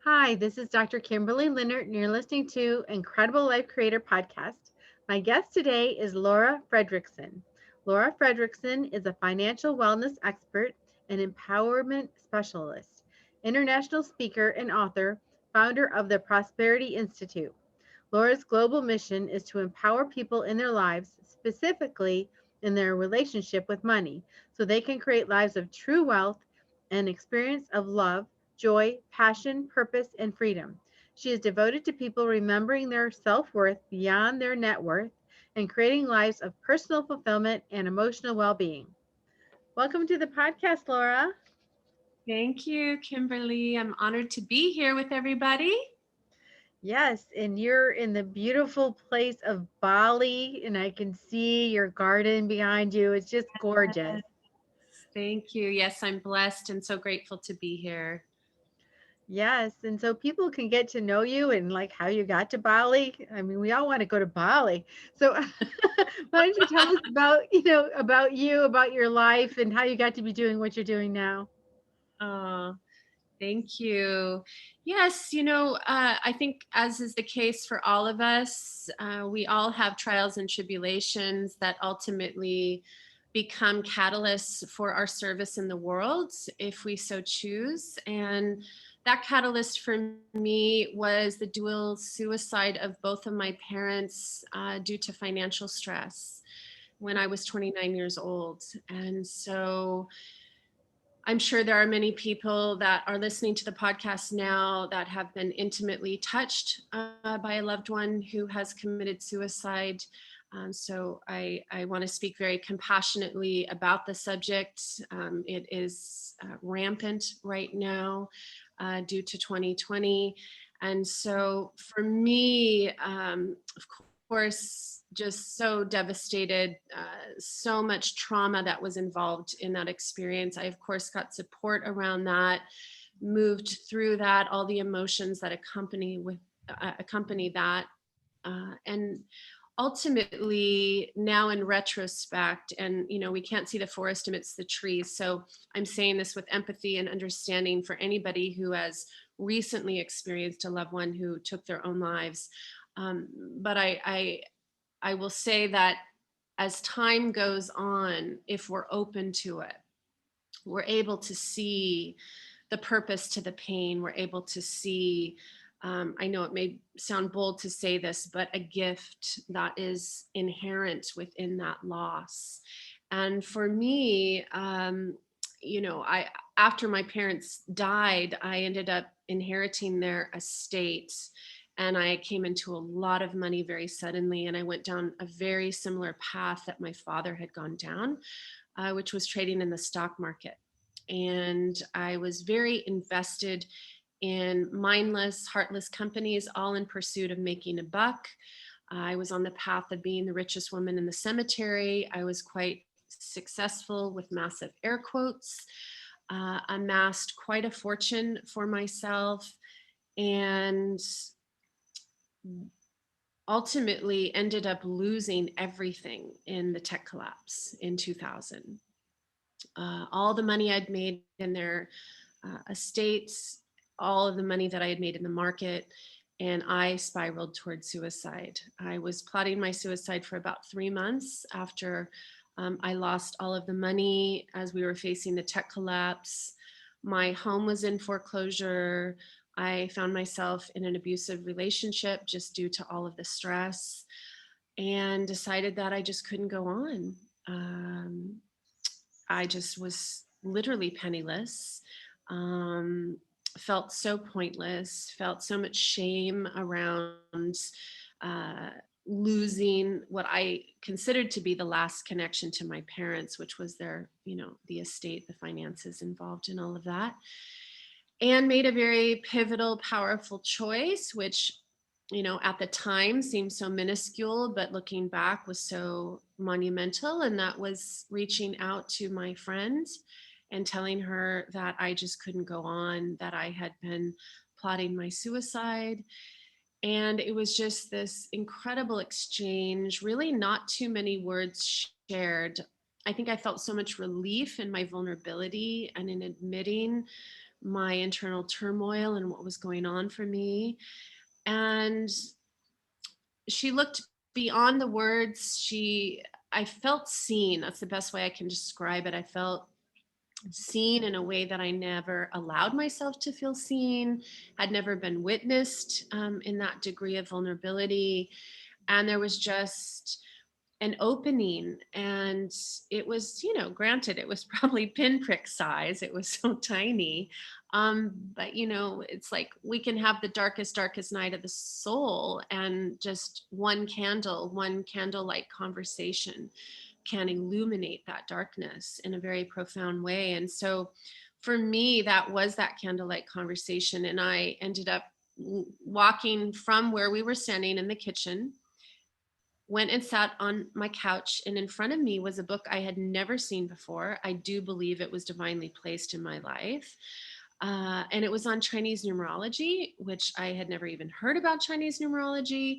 Hi, this is Dr. Kimberley Linert, and you're listening to Incredible Life Creator Podcast. My guest today is Laura Fredrickson. Laura Fredrickson is a financial wellness expert and empowerment specialist, international speaker and author, founder of the Prosperity Institute. Laura's global mission is to empower people in their lives, specifically in their relationship with money, so they can create lives of true wealth and experience of love, joy, passion, purpose, and freedom. She is devoted to people remembering their self worth beyond their net worth and creating lives of personal fulfillment and emotional well being. Welcome to the podcast, Laura. Thank you, Kimberly. I'm honored to be here with everybody. Yes, and you're in the beautiful place of Bali, and I can see your garden behind you. It's just gorgeous. Thank you. Yes, I'm blessed and so grateful to be here. Yes, and so people can get to know you and like how you got to Bali. I mean, we all want to go to Bali. So why don't you tell us about your life and how you got to be doing what you're doing now? Oh, thank you. Yes, I think as is the case for all of us, we all have trials and tribulations that ultimately become catalysts for our service in the world, if we so choose. And that catalyst for me was the dual suicide of both of my parents due to financial stress when I was 29 years old. And so I'm sure there are many people that are listening to the podcast now that have been intimately touched by a loved one who has committed suicide. So I want to speak very compassionately about the subject. It is rampant right now due to 2020. And so for me, of course, just so devastated, so much trauma that was involved in that experience. I, of course, got support around that, moved through that, all the emotions that accompany that, and ultimately now in retrospect, and we can't see the forest amidst the trees, so I'm saying this with empathy and understanding for anybody who has recently experienced a loved one who took their own lives. But I will say that as time goes on, if we're open to it, we're able to see the purpose to the pain. We're able to see, I know it may sound bold to say this, but a gift that is inherent within that loss. And for me, I after my parents died, I ended up inheriting their estate, and I came into a lot of money very suddenly, and I went down a very similar path that my father had gone down, which was trading in the stock market. And I was very invested in mindless, heartless companies, all in pursuit of making a buck. I was on the path of being the richest woman in the cemetery. I was quite successful with massive air quotes, amassed quite a fortune for myself, and ultimately ended up losing everything in the tech collapse in 2000. All the money I'd made in their estates, all of the money that I had made in the market, and I spiraled towards suicide. I was plotting my suicide for about 3 months after I lost all of the money as we were facing the tech collapse. My home was in foreclosure. I found myself in an abusive relationship just due to all of the stress, and decided that I just couldn't go on. I just was literally penniless, um, felt so pointless, felt so much shame around uh, losing what I considered to be the last connection to my parents, which was their, the estate, the finances involved in all of that. And made a very pivotal, powerful choice, which, at the time seemed so minuscule, but looking back was so monumental. And that was reaching out to my friend and telling her that I just couldn't go on, that I had been plotting my suicide. And it was just this incredible exchange, really not too many words shared. I think I felt so much relief in my vulnerability and in admitting my internal turmoil and what was going on for me. And she looked beyond the words. I felt seen. That's the best way I can describe it. I felt seen in a way that I never allowed myself to feel seen, had never been witnessed in that degree of vulnerability. And there was just an opening, and it was, granted, it was probably pinprick size. It was so tiny. But it's like we can have the darkest night of the soul, and just one candlelight conversation can illuminate that darkness in a very profound way. And so for me, that was that candlelight conversation. And I ended up walking from where we were standing in the kitchen, went and sat on my couch, and in front of me was a book I had never seen before. I do believe it was divinely placed in my life. And it was on Chinese numerology, which I had never even heard about Chinese numerology.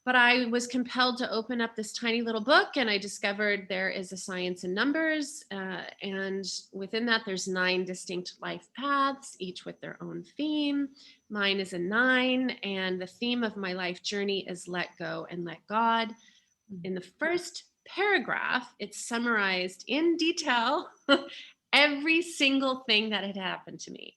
But I was compelled to open up this tiny little book, and I discovered there is a science in numbers. And within that, there's 9 distinct life paths, each with their own theme. Mine is a 9, and the theme of my life journey is let go and let God. In the first paragraph, it's summarized in detail every single thing that had happened to me.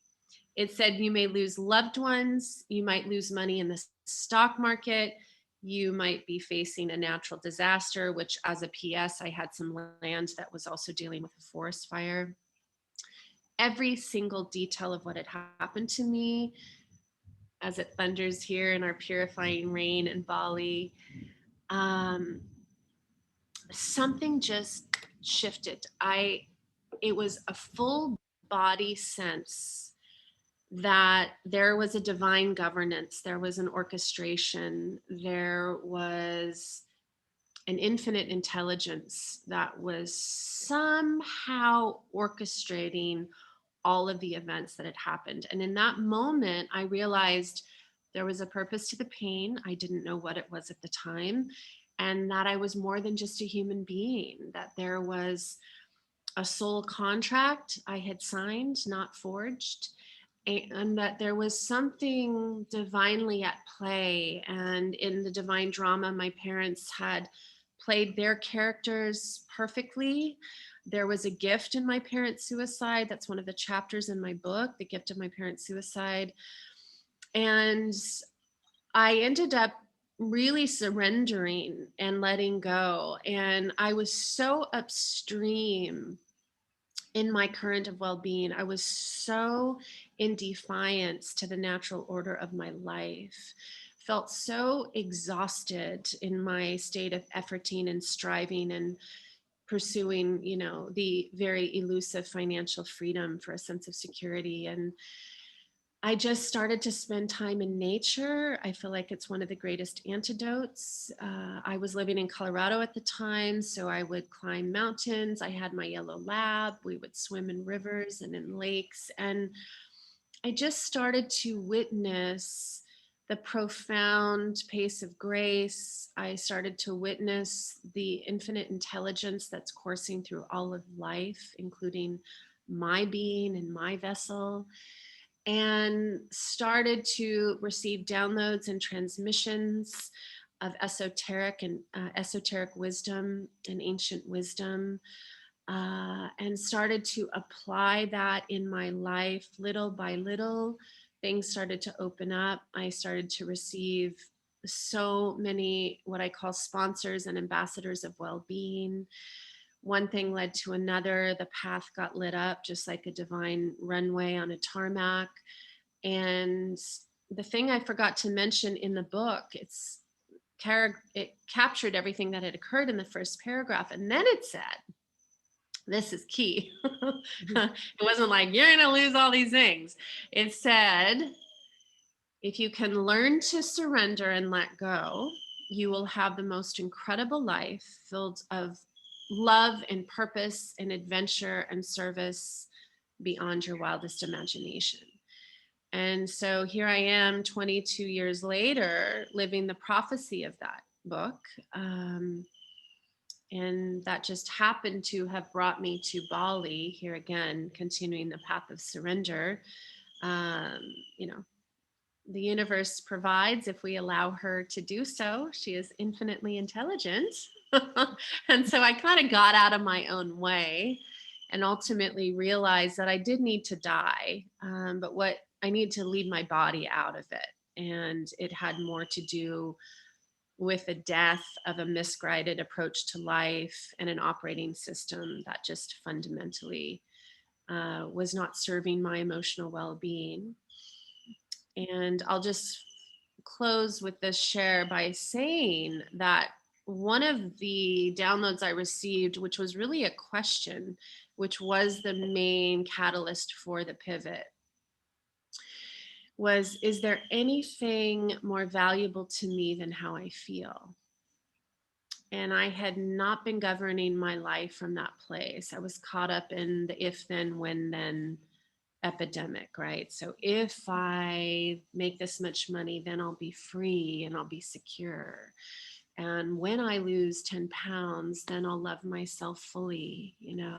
It said, you may lose loved ones, you might lose money in the stock market, you might be facing a natural disaster, which, as a PS, I had some land that was also dealing with a forest fire. Every single detail of what had happened to me, as it thunders here in our purifying rain in Bali, something just shifted. It was a full body sense that there was a divine governance, there was an orchestration, there was an infinite intelligence that was somehow orchestrating all of the events that had happened. And in that moment, I realized there was a purpose to the pain. I didn't know what it was at the time. And that I was more than just a human being, that there was a soul contract I had signed, not forged, and that there was something divinely at play. And in the divine drama, my parents had played their characters perfectly. There was a gift in my parents' suicide. That's one of the chapters in my book, The Gift of My Parents' Suicide. And I ended up really surrendering and letting go. And I was so upstream in my current of well-being. I was so in defiance to the natural order of my life, felt so exhausted in my state of efforting and striving and pursuing, the very elusive financial freedom for a sense of security. And I just started to spend time in nature. I feel like it's one of the greatest antidotes. I was living in Colorado at the time, so I would climb mountains. I had my yellow lab. We would swim in rivers and in lakes. And I just started to witness the profound pace of grace. I started to witness the infinite intelligence that's coursing through all of life, including my being and my vessel, and started to receive downloads and transmissions of esoteric wisdom and ancient wisdom, and started to apply that in my life. Little by little, things started to open up. I started to receive so many what I call sponsors and ambassadors of well-being. One thing led to another. The path got lit up just like a divine runway on a tarmac. And the thing I forgot to mention in the book, it captured everything that had occurred in the first paragraph. And then it said, this is key. It wasn't like, you're going to lose all these things. It said, if you can learn to surrender and let go, you will have the most incredible life filled of love and purpose and adventure and service beyond your wildest imagination. And so here I am 22 years later, living the prophecy of that book. And that just happened to have brought me to Bali, here again, continuing the path of surrender. Um, you know, the universe provides if we allow her to do so. She is infinitely intelligent. And so I kind of got out of my own way and ultimately realized that I did need to die. But what I need to lead my body out of it. And it had more to do with the death of a misguided approach to life and an operating system that just fundamentally was not serving my emotional well being. And I'll just close with this share by saying that one of the downloads I received, which was really a question, which was the main catalyst for the pivot, was, is there anything more valuable to me than how I feel? And I had not been governing my life from that place. I was caught up in the if then, when then epidemic, right? So if I make this much money, then I'll be free and I'll be secure. And when I lose 10 pounds, then I'll love myself fully, you know.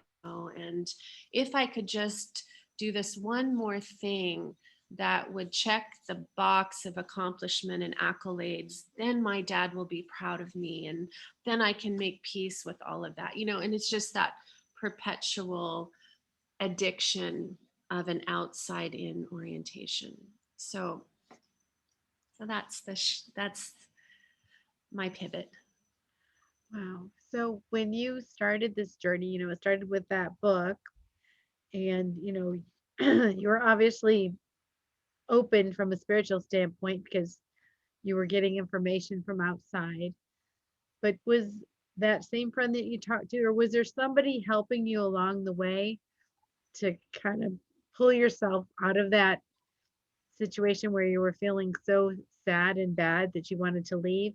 And if I could just do this one more thing that would check the box of accomplishment and accolades, then my dad will be proud of me. And then I can make peace with all of that, you know. And it's just that perpetual addiction of an outside in orientation. So, so that's that's my pivot. Wow. So when you started this journey, it started with that book, and you were obviously open from a spiritual standpoint because you were getting information from outside. But was that same friend that you talked to, or was there somebody helping you along the way to kind of pull yourself out of that situation where you were feeling so sad and bad that you wanted to leave?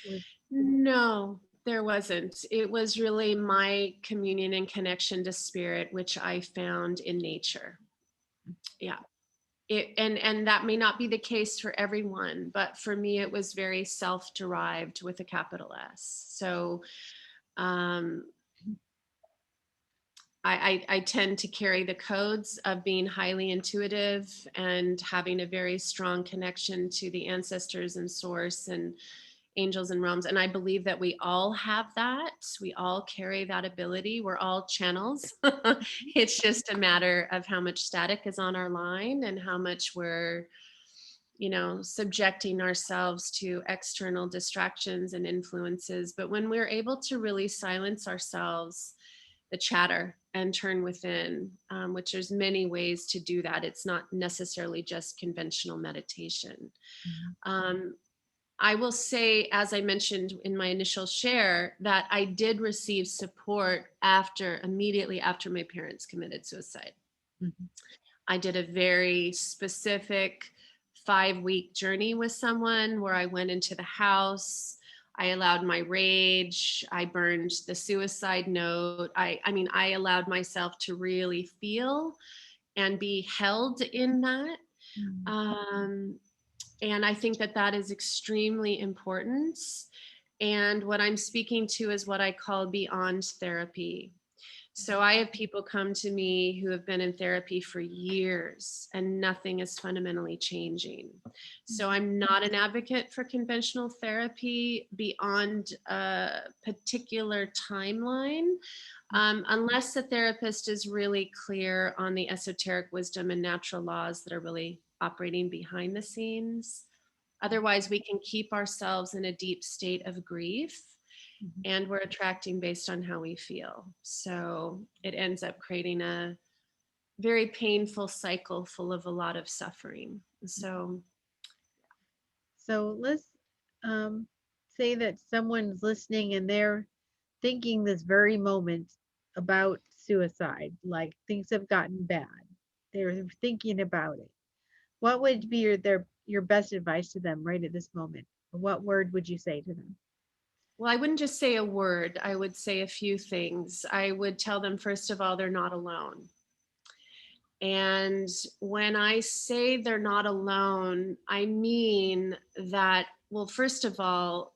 Was No, there wasn't. It was really my communion and connection to spirit, which I found in nature. Yeah. And that may not be the case for everyone, but for me, it was very self-derived with a capital S. So um, I tend to carry the codes of being highly intuitive and having a very strong connection to the ancestors and source and angels and realms. And I believe that we all have that. We all carry that ability. We're all channels. It's just a matter of how much static is on our line and how much we're, you know, subjecting ourselves to external distractions and influences. But when we're able to really silence ourselves, the chatter, and turn within, which there's many ways to do that. It's not necessarily just conventional meditation. Mhm. Um, I will say, as I mentioned in my initial share, that I did receive support immediately after my parents committed suicide. Mhm. I did a very specific 5-week journey with someone where I went into the house. I allowed my rage. I burned the suicide note. I mean, I allowed myself to really feel and be held in that. Mhm. Um, and I think that that is extremely important. And what I'm speaking to is what I call beyond therapy. So I have people come to me who have been in therapy for years and nothing is fundamentally changing. So I'm not an advocate for conventional therapy beyond a particular timeline, unless the therapist is really clear on the esoteric wisdom and natural laws that are really operating behind the scenes. Otherwise, we can keep ourselves in a deep state of grief Mhm. and we're attracting based on how we feel. So it ends up creating a very painful cycle full of a lot of suffering. So, So let's um, say that someone's listening and they're thinking this very moment about suicide, like things have gotten bad. They're thinking about it. What would be your best advice to them right at this moment? What word would you say to them? well, I wouldn't just say a word, I would say a few things. I would tell them, first of all, they're not alone. And when I say they're not alone, I mean that, well, first of all,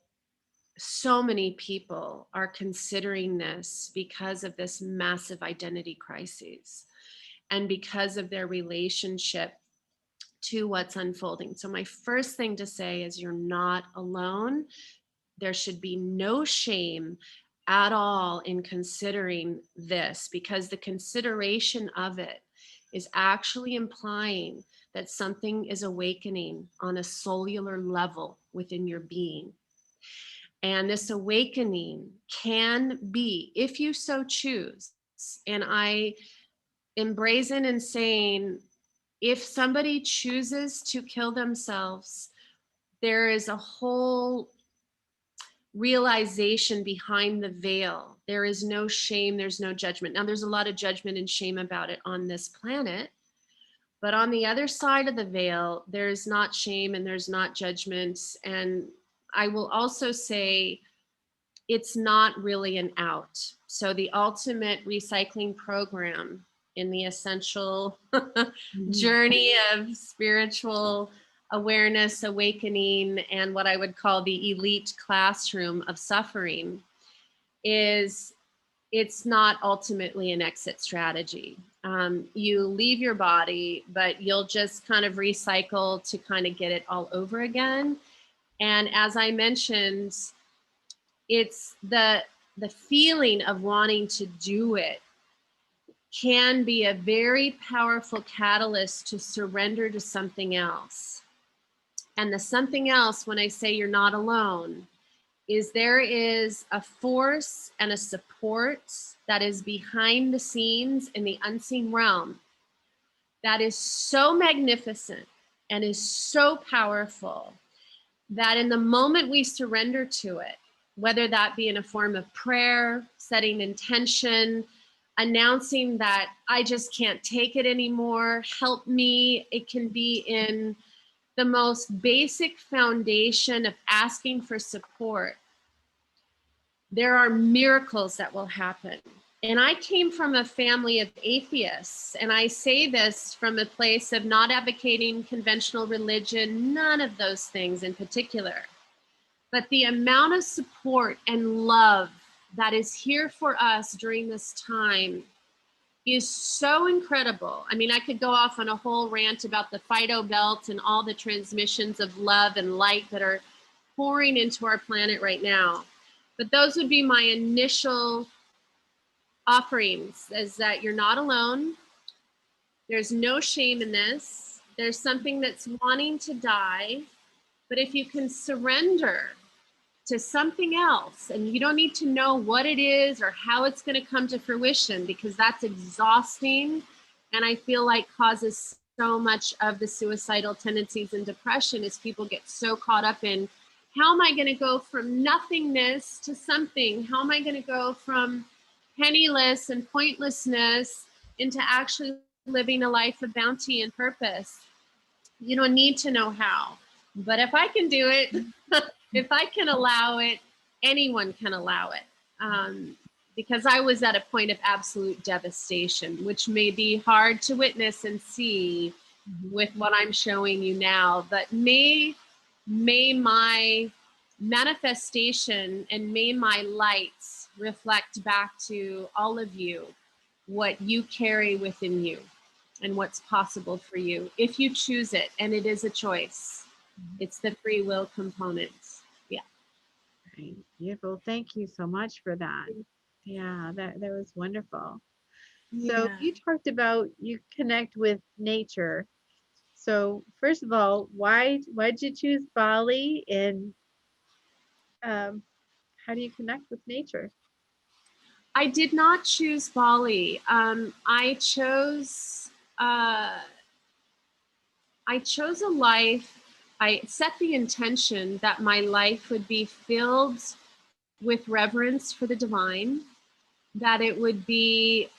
so many people are considering this because of this massive identity crisis and because of their relationship to what's unfolding. So my first thing to say is you're not alone. There should be no shame at all in considering this, because the consideration of it is actually implying that something is awakening on a cellular level within your being. And this awakening can be, if you so choose, and I am brazen in saying, if somebody chooses to kill themselves, there is a whole realization behind the veil. There is no shame, there's no judgment. Now, there's a lot of judgment and shame about it on this planet, but on the other side of the veil, there's not shame and there's not judgment. And I will also say, it's not really an out. So the ultimate recycling program in the essential journey of spiritual awareness, awakening, and what I would call the elite classroom of suffering is, it's not ultimately an exit strategy. You leave your body, but you'll just kind of recycle to kind of get it all over again. And as I mentioned, it's the feeling of wanting to do it can be a very powerful catalyst to surrender to something else. And the something else, when I say you're not alone, is there is a force and a support that is behind the scenes in the unseen realm that is so magnificent and is so powerful that in the moment we surrender to it, whether that be in a form of prayer, setting intention, announcing that I just can't take it anymore, help me. It can be in the most basic foundation of asking for support. There are miracles that will happen. And I came from a family of atheists, and I say this from a place of not advocating conventional religion, none of those things in particular. But the amount of support and love that is here for us during this time is so incredible. I mean, I could go off on a whole rant about the Phyto Belt and all the transmissions of love and light that are pouring into our planet right now. But those would be my initial offerings, is that you're not alone. There's no shame in this. There's something that's wanting to die. But if you can surrender to something else, and you don't need to know what it is or how it's going to come to fruition, because that's exhausting and I feel like causes so much of the suicidal tendencies and depression, is people get so caught up in, how am I going to go from nothingness to something? How am I going to go from penniless and pointlessness into actually living a life of bounty and purpose? You don't need to know how, but if I can do it, if I can allow it, anyone can allow it. Because I was at a point of absolute devastation, which may be hard to witness and see with what I'm showing you now, but may my manifestation and may my lights reflect back to all of you what you carry within you and what's possible for you if you choose it. And it is a choice. It's the free will component. Yeah. Right. Beautiful. Thank you so much for that. Yeah, that was wonderful. So Yeah. you talked about you connect with nature. So first of all, why did you choose Bali, and how do you connect with nature? I did not choose Bali. I chose a life. I set the intention that my life would be filled with reverence for the divine, that it would be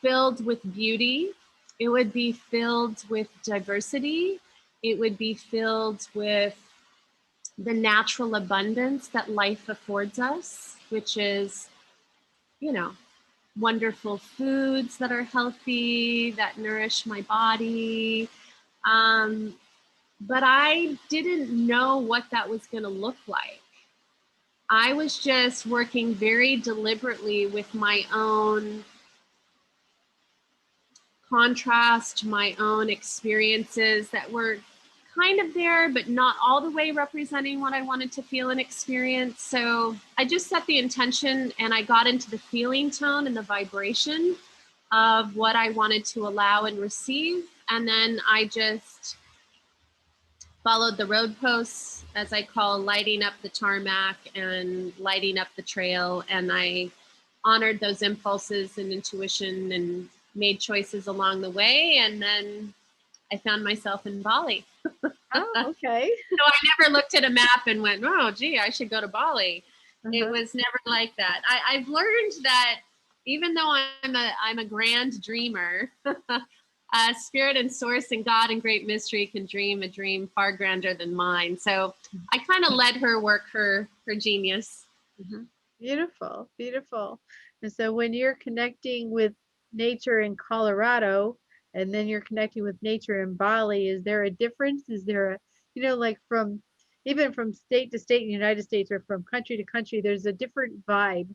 filled with beauty, it would be filled with diversity, it would be filled with the natural abundance that life affords us, which is, you know, wonderful foods that are healthy, that nourish my body. But I didn't know what that was going to look like. I was just working very deliberately with my own contrast, my own experiences that were kind of there, but not all the way representing what I wanted to feel and experience. So I just set the intention and I got into the feeling tone and the vibration of what I wanted to allow and receive. And then I just followed the road posts, as I call lighting up the tarmac and lighting up the trail. And I honored those impulses and intuition and made choices along the way. And then I found myself in Bali. Oh, okay. So I never looked at a map and went, oh, gee, I should go to Bali. It was never like that. I've learned that even though I'm a grand dreamer, Spirit and Source and God and Great Mystery can dream a dream far grander than mine. So I kind of let her work her genius. Beautiful, beautiful. And so when you're connecting with nature in Colorado, and then you're connecting with nature in Bali, is there a difference? Is there a, like even from state to state in the United States or from country to country, there's a different vibe.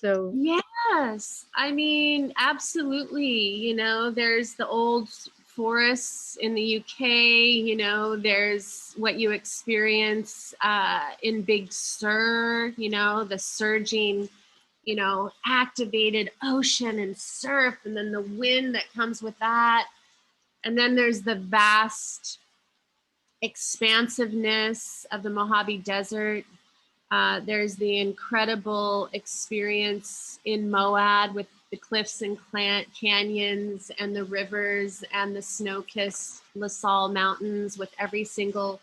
So yes, I mean, absolutely. There's the old forests in the UK, there's what you experience in Big Sur, the surging, activated ocean and surf, and then the wind that comes with that. And then there's the vast expansiveness of the Mojave Desert. There's the incredible experience in Moab with the cliffs and canyons and the rivers and the snow-kissed La Salle Mountains with every single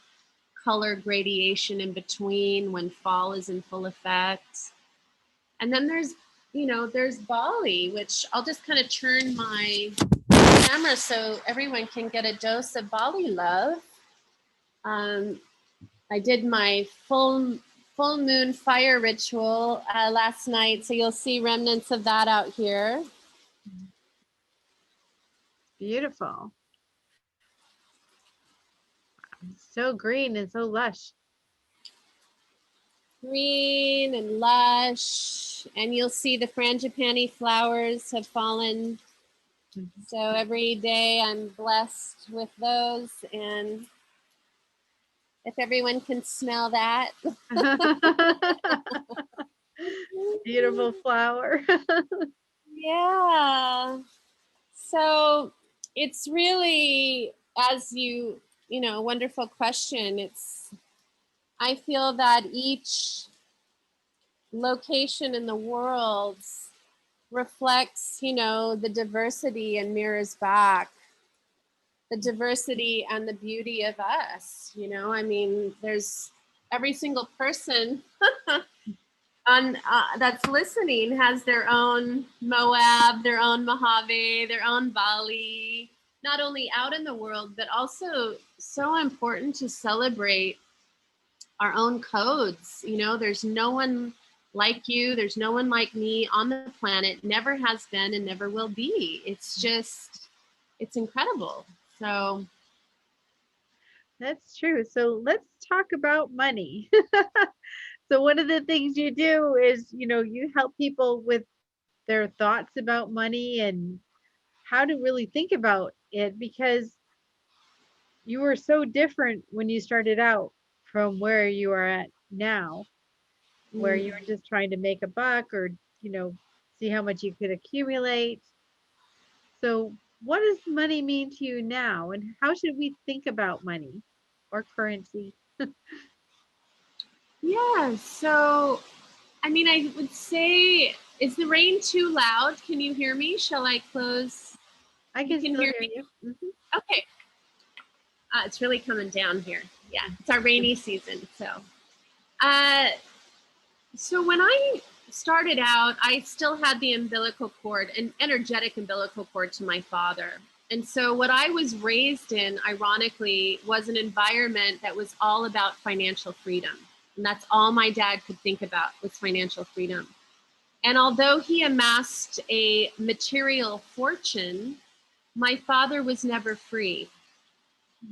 color gradation in between when fall is in full effect. And then there's Bali, which I'll just kind of turn my camera so everyone can get a dose of Bali love. I did my full moon fire ritual last night, so you'll see remnants of that out here. beautiful. So green and so lush. Green and lush, and you'll see the frangipani flowers have fallen. So every day I'm blessed with those, and if everyone can smell that. Beautiful flower. Yeah. So it's really, as wonderful question. I feel that each location in the world reflects, the diversity and mirrors back the diversity and the beauty of us. I mean, there's every single person on that's listening has their own Moab, their own Mojave, their own Bali, not only out in the world, but also so important to celebrate our own codes. There's no one like you. There's no one like me on the planet, never has been and never will be. It's incredible. So that's true. So let's talk about money. So one of the things you do is, you help people with their thoughts about money and how to really think about it, because you were so different when you started out from where you are at now, where you were just trying to make a buck or, see how much you could accumulate. So what does money mean to you now, and how should we think about money or currency? yeah, so I mean, I would say, is the rain too loud? Can you hear me? Shall I close? I can still hear you. Okay. It's really coming down here. Yeah, it's our rainy season. So when I started out, I still had the umbilical cord, an energetic umbilical cord to my father. And so what I was raised in, ironically, was an environment that was all about financial freedom. And that's all my dad could think about was financial freedom. And although he amassed a material fortune, my father was never free.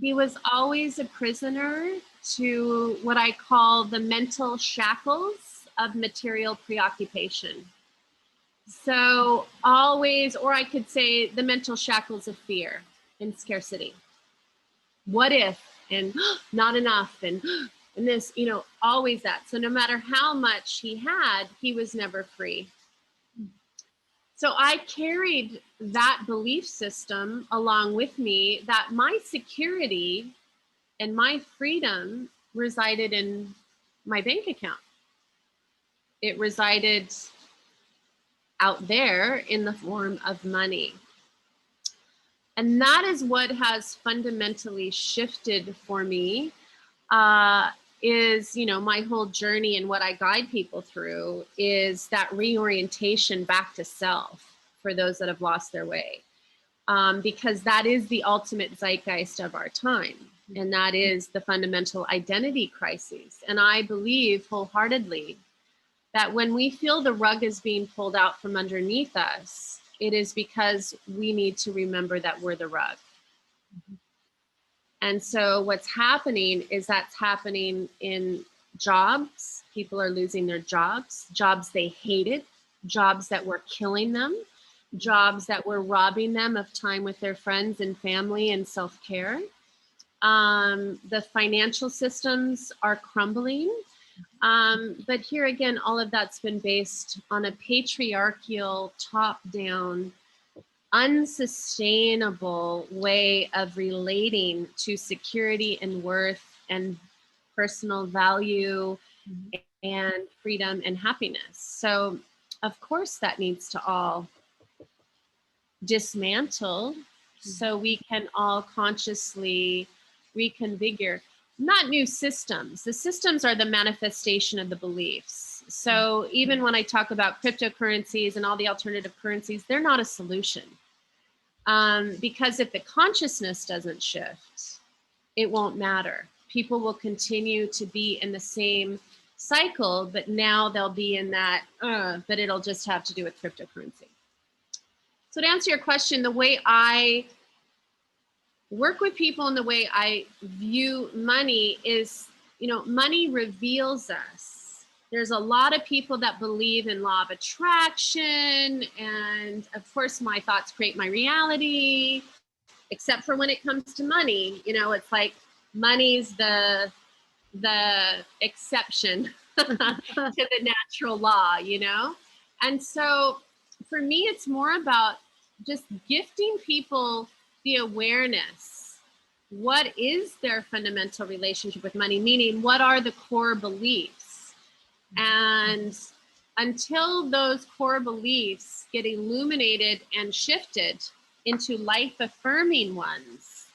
He was always a prisoner to what I call the mental shackles of material preoccupation. So always, or I could say the mental shackles of fear and scarcity. What if, and not enough, and this, always that. So no matter how much he had, he was never free. So I carried that belief system along with me, that my security and my freedom resided in my bank account. It resided out there in the form of money. And that is what has fundamentally shifted for me, is, my whole journey, and what I guide people through is that reorientation back to self for those that have lost their way. Because that is the ultimate zeitgeist of our time. And that is the fundamental identity crises. And I believe wholeheartedly that when we feel the rug is being pulled out from underneath us, it is because we need to remember that we're the rug. And so what's happening is that's happening in jobs. People are losing their jobs they hated, jobs that were killing them, jobs that were robbing them of time with their friends and family and self-care. The financial systems are crumbling. But here again, all of that's been based on a patriarchal, top-down, unsustainable way of relating to security and worth and personal value and freedom and happiness. So of course that needs to all dismantle so we can all consciously reconfigure. Not new systems. The systems are the manifestation of the beliefs. So even when I talk about cryptocurrencies and all the alternative currencies, they're not a solution. Because if the consciousness doesn't shift, it won't matter. People will continue to be in the same cycle, but now they'll be in that, but it'll just have to do with cryptocurrency. So to answer your question, the way I work with people and the way I view money is, money reveals us. There's a lot of people that believe in law of attraction. And of course, my thoughts create my reality, except for when it comes to money. It's like money's the exception to the natural law, And so for me, it's more about just gifting people the awareness. What is their fundamental relationship with money? Meaning, what are the core beliefs? And until those core beliefs get illuminated and shifted into life-affirming ones,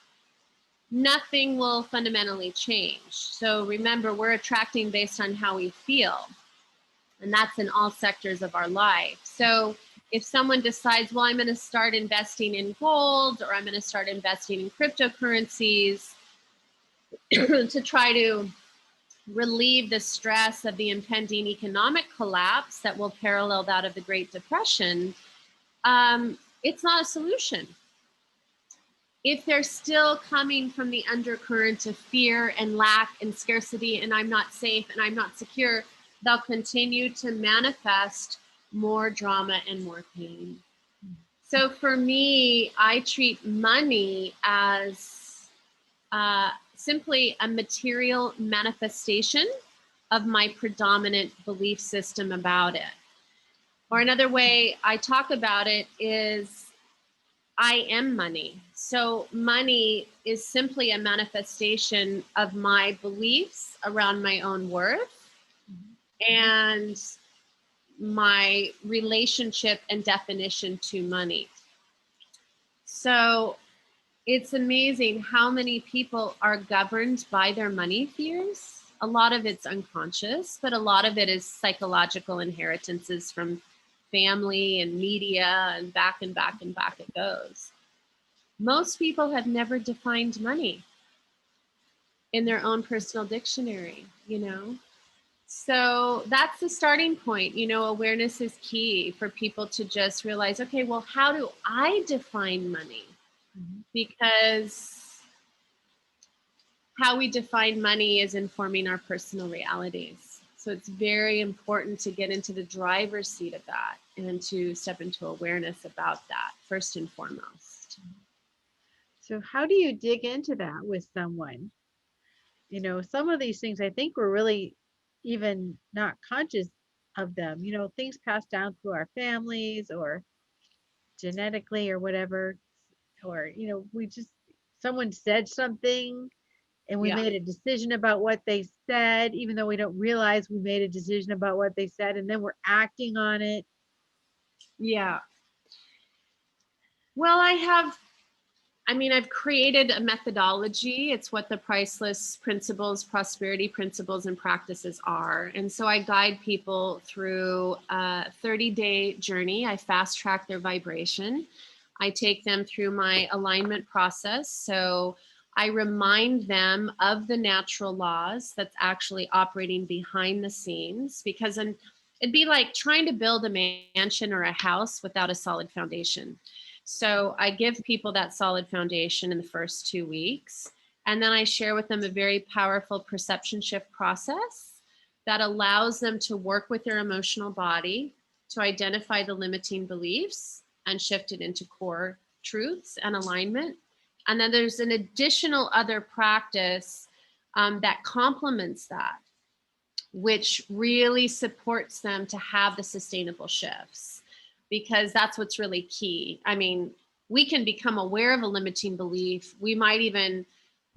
nothing will fundamentally change. So remember, we're attracting based on how we feel. And that's in all sectors of our life. So if someone decides, well, I'm going to start investing in gold, or I'm going to start investing in cryptocurrencies to try to relieve the stress of the impending economic collapse that will parallel that of the Great Depression, it's not a solution. If they're still coming from the undercurrent of fear and lack and scarcity, and I'm not safe and I'm not secure, they'll continue to manifest more drama and more pain. So for me, I treat money as simply a material manifestation of my predominant belief system about it. Or another way I talk about it is I am money. So money is simply a manifestation of my beliefs around my own worth and my relationship and definition to money. So it's amazing how many people are governed by their money fears. A lot of it's unconscious, but a lot of it is psychological inheritances from family and media, and back and back and back it goes. Most people have never defined money in their own personal dictionary, So that's the starting point. Awareness is key for people to just realize, okay, well, how do I define money? Because how we define money is informing our personal realities. So it's very important to get into the driver's seat of that and to step into awareness about that first and foremost. So how do you dig into that with someone? You know, some of these things I think we're really even not conscious of them. You know, things passed down through our families or genetically or whatever, or, you know, we just, someone said something and we Yeah. made a decision about what they said, even though we don't realize we made a decision about what they said, and then we're acting on it. Yeah. Well, I've created a methodology. It's what the priceless principles, prosperity principles, and practices are. And so I guide people through a 30-day journey. I fast track their vibration. I take them through my alignment process. So I remind them of the natural laws that's actually operating behind the scenes, because it'd be like trying to build a mansion or a house without a solid foundation. So I give people that solid foundation in the first 2 weeks. And then I share with them a very powerful perception shift process that allows them to work with their emotional body to identify the limiting beliefs and shift it into core truths and alignment. And then there's an additional other practice that complements that, which really supports them to have the sustainable shifts, because that's what's really key. I mean, we can become aware of a limiting belief. We might even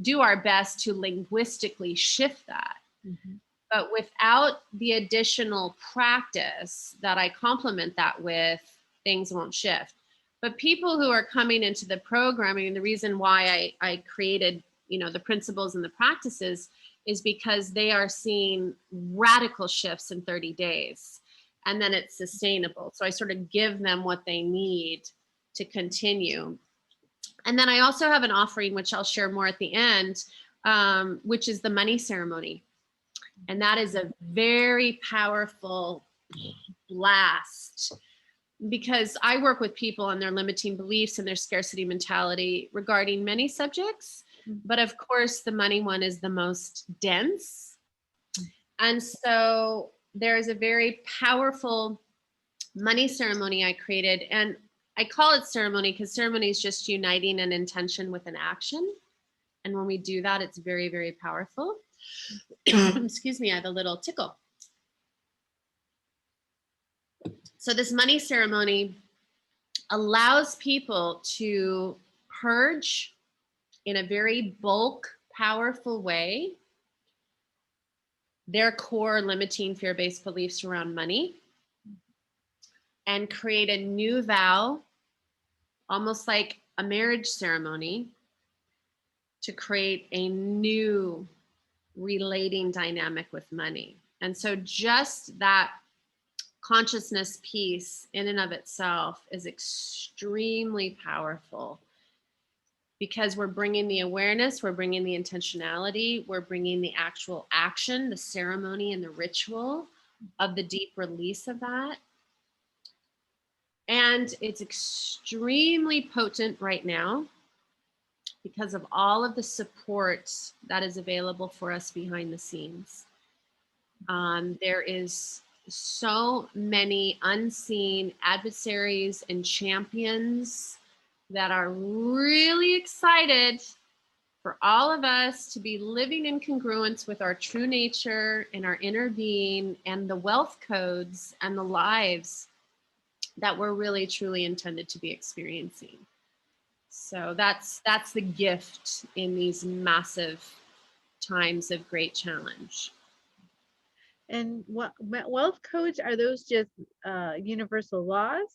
do our best to linguistically shift that. Mm-hmm. But without the additional practice that I complement that with, things won't shift. But people who are coming into the programming, the reason why I created, the principles and the practices is because they are seeing radical shifts in 30 days. And then it's sustainable. So I sort of give them what they need to continue. And then I also have an offering, which I'll share more at the end, which is the money ceremony. And that is a very powerful blast, because I work with people on their limiting beliefs and their scarcity mentality regarding many subjects. But of course, the money one is the most dense. And so there is a very powerful money ceremony I created. And I call it ceremony because ceremony is just uniting an intention with an action. And when we do that, it's very, very powerful. Excuse me, I have a little tickle. So this money ceremony allows people to purge in a very bulk, powerful way their core limiting fear-based beliefs around money and create a new vow, almost like a marriage ceremony, to create a new relating dynamic with money. And so just that consciousness piece in and of itself is extremely powerful, because we're bringing the awareness, we're bringing the intentionality, we're bringing the actual action, the ceremony and the ritual of the deep release of that. And it's extremely potent right now because of all of the support that is available for us behind the scenes. There is so many unseen adversaries and champions that are really excited for all of us to be living in congruence with our true nature and our inner being and the wealth codes and the lives that we're really truly intended to be experiencing. So that's the gift in these massive times of great challenge. And what wealth codes, are those just universal laws?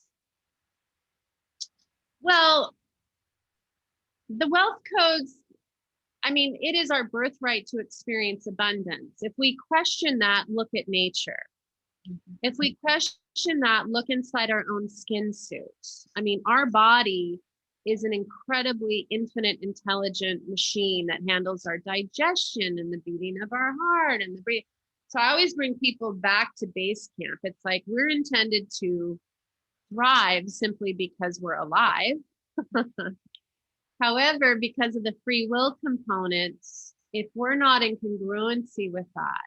Well, the wealth codes, it is our birthright to experience abundance. If we question that, look at nature. Mm-hmm. If we question that, look inside our own skin suit. Our body is an incredibly infinite, intelligent machine that handles our digestion and the beating of our heart and the breathing. So I always bring people back to base camp. It's like we're intended to thrive simply because we're alive. However, because of the free will components, if we're not in congruency with that,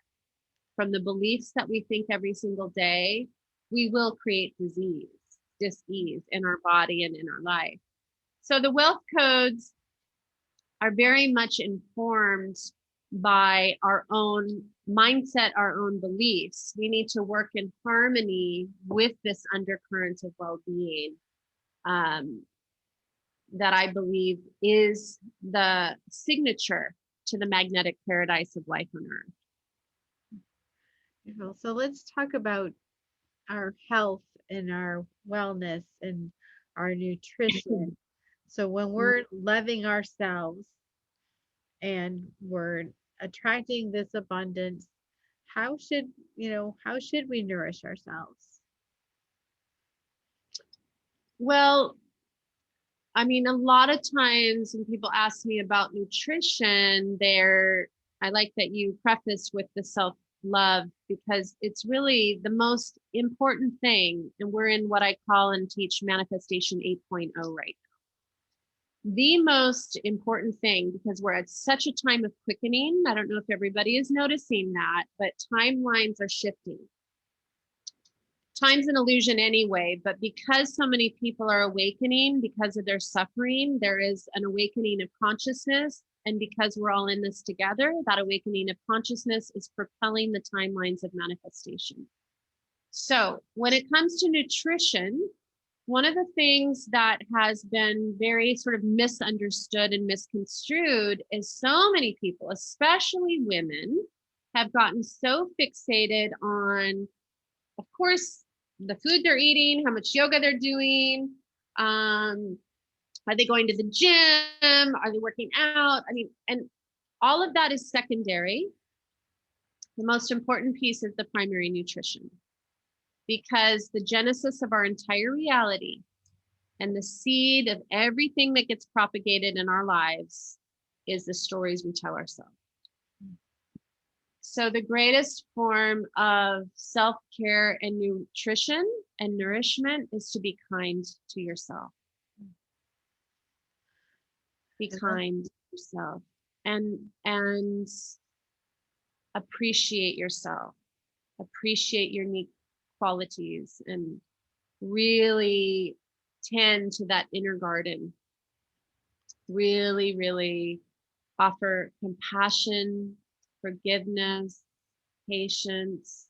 from the beliefs that we think every single day, we will create dis-ease in our body and in our life. So the wealth codes are very much informed by our own mindset, our own beliefs. We need to work in harmony with this undercurrent of well-being that I believe is the signature to the magnetic paradise of life on earth. So let's talk about our health and our wellness and our nutrition. So when we're loving ourselves and we're attracting this abundance, how should we nourish ourselves? Well, I mean, a lot of times when people ask me about nutrition, I like that you preface with the self-love, because it's really the most important thing. And we're in what I call and teach Manifestation 8.0 right now. The most important thing, because we're at such a time of quickening. I don't know if everybody is noticing that, but timelines are shifting. Time's an illusion anyway, but because so many people are awakening because of their suffering, there is an awakening of consciousness. And because we're all in this together, that awakening of consciousness is propelling the timelines of manifestation. So when it comes to nutrition, one of the things that has been very sort of misunderstood and misconstrued is so many people, especially women, have gotten so fixated on, of course, the food they're eating, how much yoga they're doing, are they going to the gym, are they working out? I mean, and all of that is secondary. The most important piece is the primary nutrition, because the genesis of our entire reality and the seed of everything that gets propagated in our lives is the stories we tell ourselves. So the greatest form of self-care and nutrition and nourishment is to be kind to yourself. Be kind to yourself and appreciate yourself. Appreciate your unique qualities and really tend to that inner garden. Really, really offer compassion, forgiveness, patience,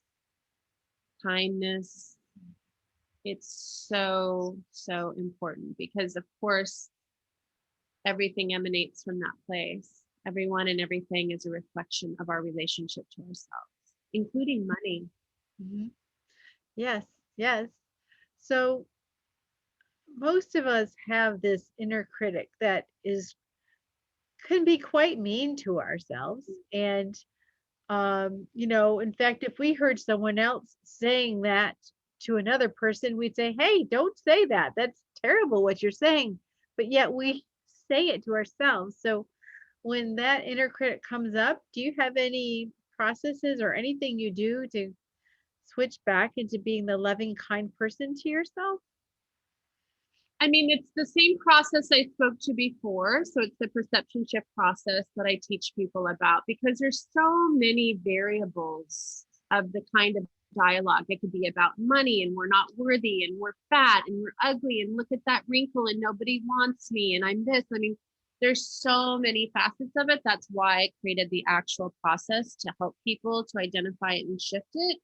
kindness. It's so, so important, because of course, everything emanates from that place. Everyone and everything is a reflection of our relationship to ourselves, including money. Mm-hmm. Yes. So most of us have this inner critic that can be quite mean to ourselves. And in fact, if we heard someone else saying that to another person, we'd say, hey, don't say that. That's terrible what you're saying. But yet we say it to ourselves. So when that inner critic comes up, do you have any processes or anything you do to switch back into being the loving, kind person to yourself? I mean, it's the same process I spoke to before. So it's the perception shift process that I teach people about, because there's so many variables of the kind of dialogue. It could be about money and we're not worthy and we're fat and we're ugly and look at that wrinkle and nobody wants me and I'm this. I mean, there's so many facets of it. That's why I created the actual process to help people to identify it and shift it.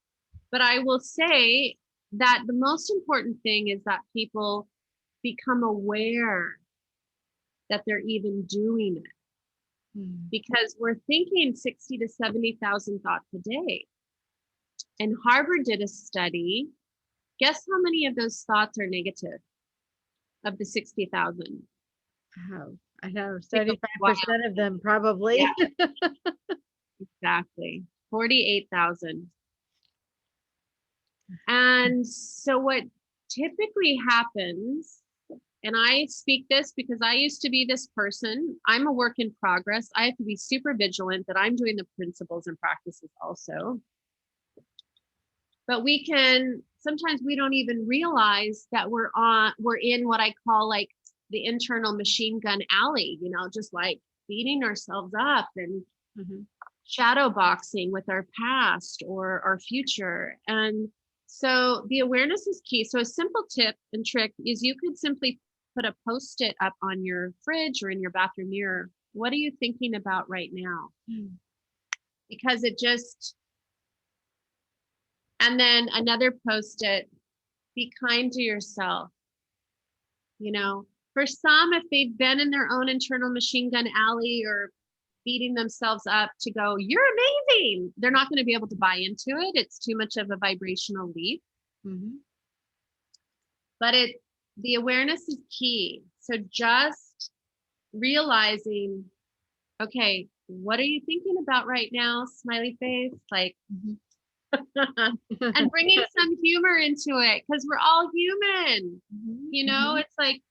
But I will say that the most important thing is that people become aware that they're even doing it, because we're thinking 60 to 70,000 thoughts a day. And Harvard did a study. Guess how many of those thoughts are negative of the 60,000? Oh, I know 75% of them probably. Yeah. Exactly. 48,000. And so what typically happens, and I speak this because I used to be this person. I'm a work in progress. I have to be super vigilant that I'm doing the principles and practices also. But sometimes we don't even realize that we're in what I call like the internal machine gun alley, just like beating ourselves up and Mhm. shadow boxing with our past or our future. And so the awareness is key. So a simple tip and trick is you could simply put a post-it up on your fridge or in your bathroom mirror. What are you thinking about right now? Mm. Because it just, and then another post-it, be kind to yourself. You know, for some, if they've been in their own internal machine gun alley or beating themselves up to go, you're amazing, they're not going to be able to buy into it. It's too much of a vibrational leap. Mhm. But the awareness is key. So just realizing, okay, what are you thinking about right now? Smiley face, like, Mhm. and bringing some humor into it because we're all human. Mhm. You know, it's like,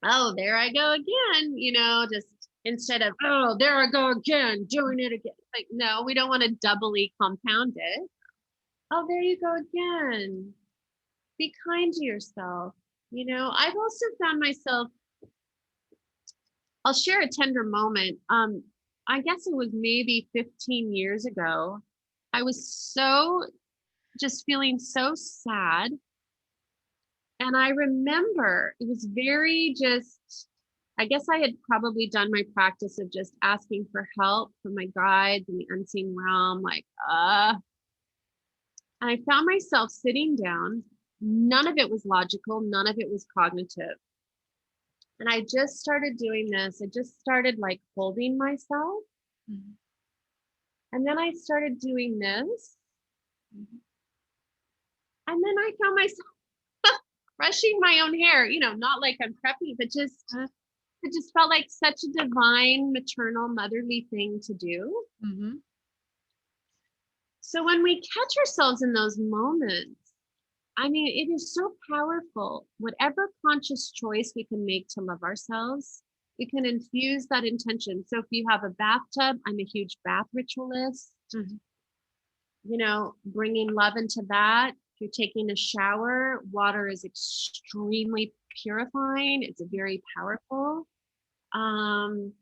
oh, there I go again, just instead of, oh, there I go again, doing it again. Like, no, we don't want to doubly compound it. Oh, there you go again. Be kind to yourself. I've also found myself, I'll share a tender moment. I guess it was maybe 15 years ago. I was just feeling so sad. And I remember it was very just, I guess I had probably done my practice of just asking for help from my guides in the unseen realm, like, and I found myself sitting down. None of it was logical, none of it was cognitive. And I just started doing this. I just started like holding myself. Mhm. And then I started doing this. Mhm. And then I found myself brushing my own hair, not like I'm preppy, but just, Uh, it just felt like such a divine, maternal, motherly thing to do. Mhm. So when we catch ourselves in those moments, I mean, it is so powerful. Whatever conscious choice we can make to love ourselves, we can infuse that intention. So if you have a bathtub, I'm a huge bath ritualist, Mhm. bringing love into that. If you're taking a shower, water is extremely purifying. It's very powerful. Um,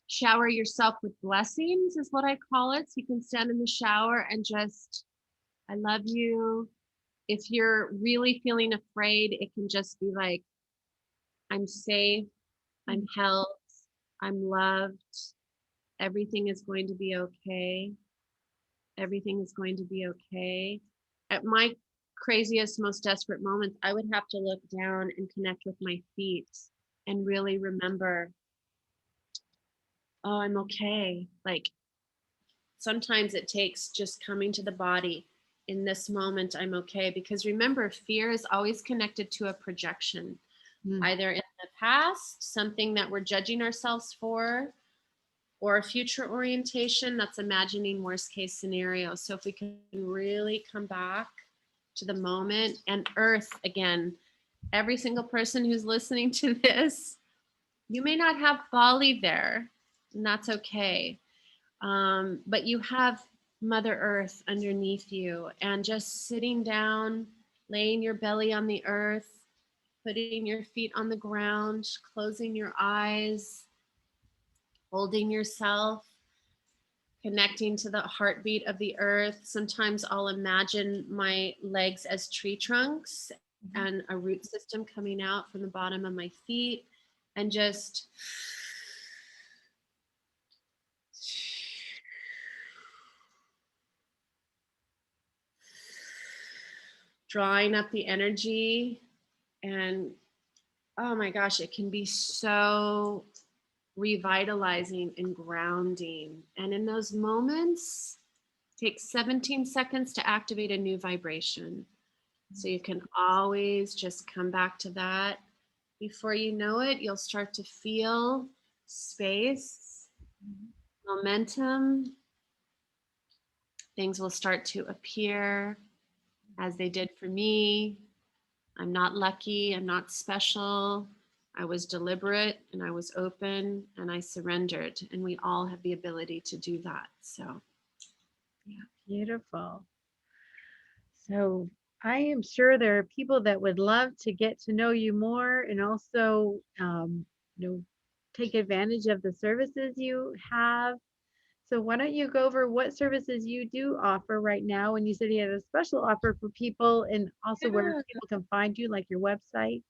Shower yourself with blessings is what I call it. So you can stand in the shower and just, I love you. If you're really feeling afraid, it can just be like, I'm safe, I'm Mhm. held, I'm loved, everything is going to be okay. Everything is going to be okay. At my craziest, most desperate moments, I would have to look down and connect with my feet and really remember, oh, I'm okay. Like sometimes it takes just coming to the body in this moment, I'm okay. Because remember, fear is always connected to a projection, Mhm. either in the past, something that we're judging ourselves for, or a future orientation that's imagining worst case scenario. So if we can really come back to the moment and earth again, every single person who's listening to this, you may not have Bali there, and that's okay. But you have Mother Earth underneath you, and just sitting down, laying your belly on the earth, putting your feet on the ground, closing your eyes, holding yourself, connecting to the heartbeat of the earth. Sometimes I'll imagine my legs as tree trunks Mhm. and a root system coming out from the bottom of my feet, and just drawing up the energy. And oh my gosh, it can be so revitalizing and grounding. And in those moments, it takes 17 seconds to activate a new vibration. So you can always just come back to that. Before you know it, you'll start to feel space, momentum. Things will start to appear as they did for me. I'm not lucky. I'm not special. I was deliberate and I was open and I surrendered. And we all have the ability to do that. So, yeah. Beautiful. So I am sure there are people that would love to get to know you more and also, take advantage of the services you have. So why don't you go over what services you do offer right now? And you said you had a special offer for people, and also where Yeah. people can find you, like your website.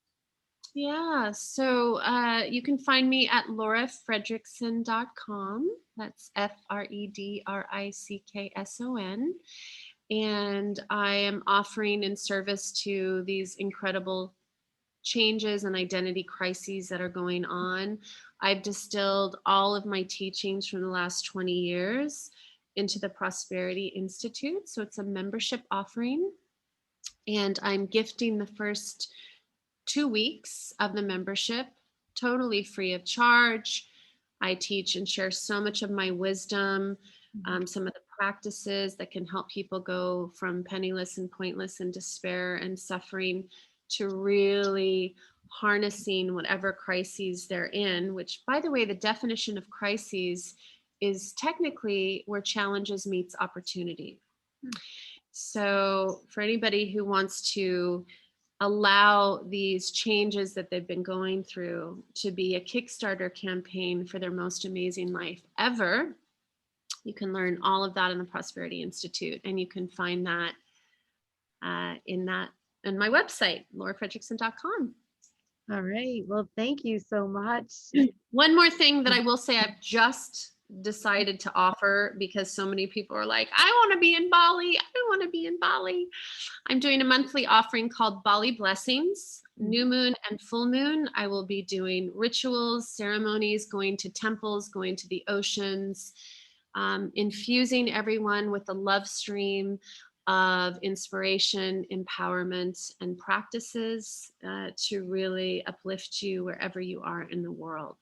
Yeah, so you can find me at laurafredrickson.com. That's Fredrickson. And I am offering in service to these incredible changes and identity crises that are going on. I've distilled all of my teachings from the last 20 years into the Prosperity Institute. So it's a membership offering. And I'm gifting the first 2 weeks of the membership totally free of charge. I teach and share so much of my wisdom, some of the practices that can help people go from penniless and pointless and despair and suffering to really harnessing whatever crises they're in, which, by the way, the definition of crises is technically where challenges meets opportunity. So for anybody who wants to allow these changes that they've been going through to be a Kickstarter campaign for their most amazing life ever, you can learn all of that in the Prosperity Institute, and you can find that in my website, laurafredrickson.com. All right. Well, thank you so much. One more thing that I will say, I've just decided to offer because so many people are like, I want to be in Bali. I want to be in Bali. I'm doing a monthly offering called Bali Blessings. New moon and full moon, I will be doing rituals, ceremonies, going to temples, going to the oceans, infusing everyone with the love stream of inspiration, empowerment, and practices to really uplift you wherever you are in the world.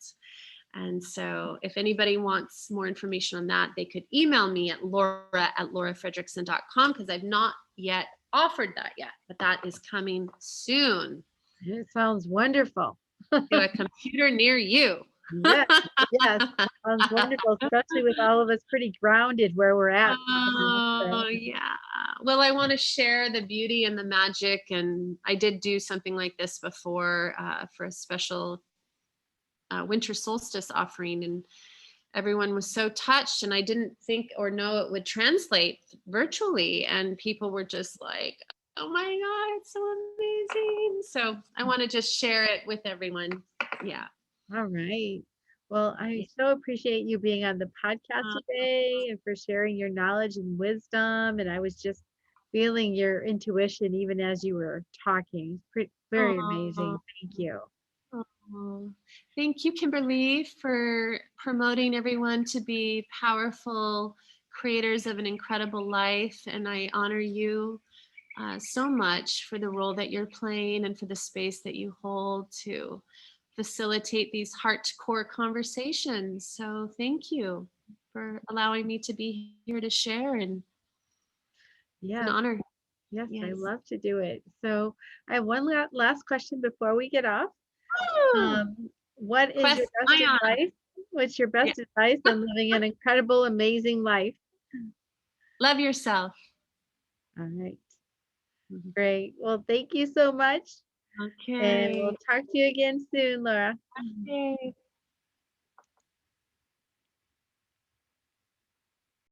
And so if anybody wants more information on that, they could email me at laura@laurafredrickson.com, because I've not yet offered that yet, but that is coming soon. It sounds wonderful. To a computer near you. Yes, yes, sounds wonderful, especially with all of us pretty grounded where we're at. Oh, yeah. Well, I want to share the beauty and the magic. And I did do something like this before for a special winter solstice offering. And everyone was so touched. And I didn't think or know it would translate virtually. And people were just like, oh my God, it's so amazing. So I want to just share it with everyone. Yeah. All right. Well, I so appreciate you being on the podcast today and for sharing your knowledge and wisdom. And I was just feeling your intuition even as you were talking. Very amazing. Thank you. Oh, thank you, Kimberly, for promoting everyone to be powerful creators of an incredible life. And I honor you so much for the role that you're playing and for the space that you hold to facilitate these heart to core conversations. So thank you for allowing me to be here to share, and Yeah. an honor. Yes, I Yes. love to do it. So I have one last question before we get off. What is your best advice? What's your best advice on living an incredible, amazing life? Love yourself. All right. Great. Well, thank you so much. And Okay. we'll talk to you again soon, Laura. Okay.